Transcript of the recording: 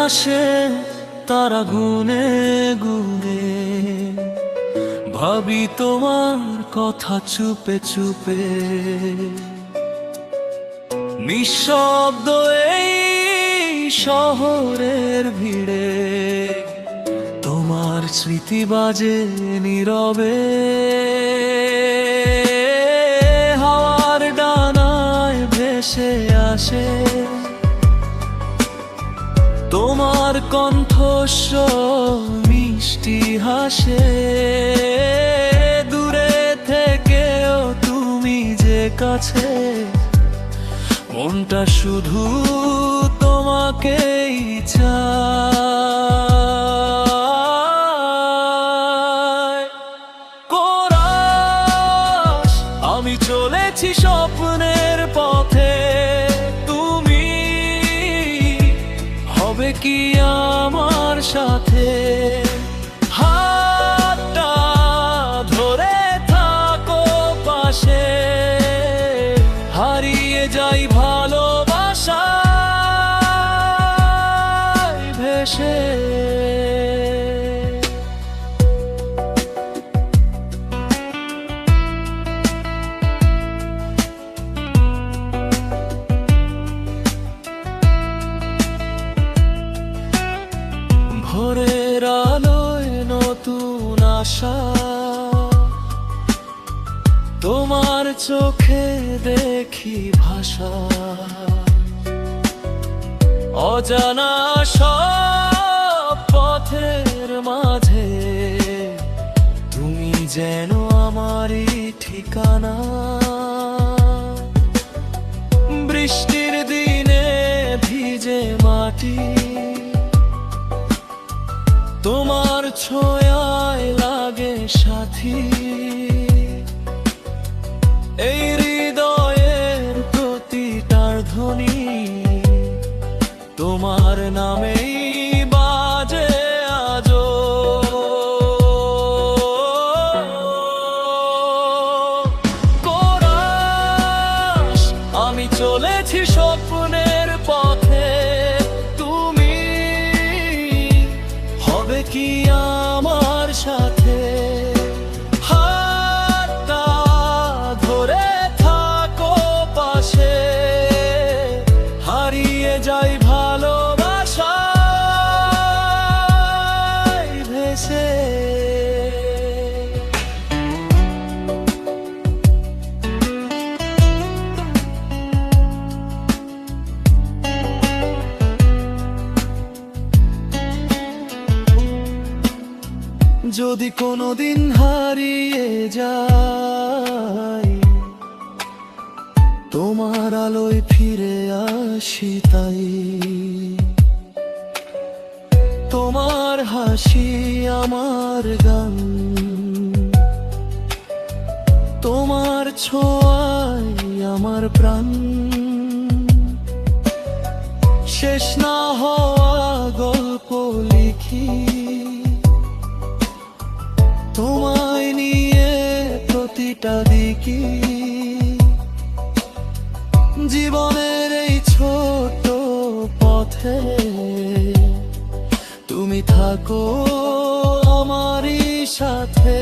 আকাশে তারা গুনে গুনে ভাবি তোমার কথা চুপে চুপে। নিঃশব্দ এই শহরের ভিড়ে তোমার স্মৃতি বাজে নীরবে। হাওয়ার ডানায় ভেসে আসে তোমার কণ্ঠস্বর, মিষ্টি হাসে। দূরে থেকেও তুমি যে কাছে, মনটা শুধু তোমাকেই চায়। কোরাস, আমি চলেছি স্বপ্নের পথে, তুমি হবে কি আমার সাথে? হাতটা ধরে থাকো পাশে, হারিয়ে যাই ভালোবাসায় ভেসে। ভোরের আলোয় নতুন আশা, তোমার চোখে দেখি ভাষা। অজানা সব পথের মাঝে তুমি যেন আমারই ঠিকানা। বৃষ্টির দিনে ভিজে মাটি, তোমার ছোঁয়ায় লাগে সাথী। এই হৃদয়ের প্রতিটার ধ্বনি তোমার নামেই বাজে আজো। কোরাস, আমি চলেছি স্বপ্নের পথে, তুমি হবে কি আমার সাথে? হাতটা ধরে থাকো পাশে, হারিয়ে যাই ভালোবাসায় ভেসে। যদি কোনোদিন হারিয়ে যাই, তোমার আলোয় ফিরে আসি তাই। তোমার হাসি আমার গান, তোমার ছোঁয়ায় আমার প্রাণ। শেষ না হওয়া গল্প লিখি, তোমায় নিয়ে প্রতিটা দিকে। জীবনের এই ছোট পথে তুমি থাকো আমারই সাথে।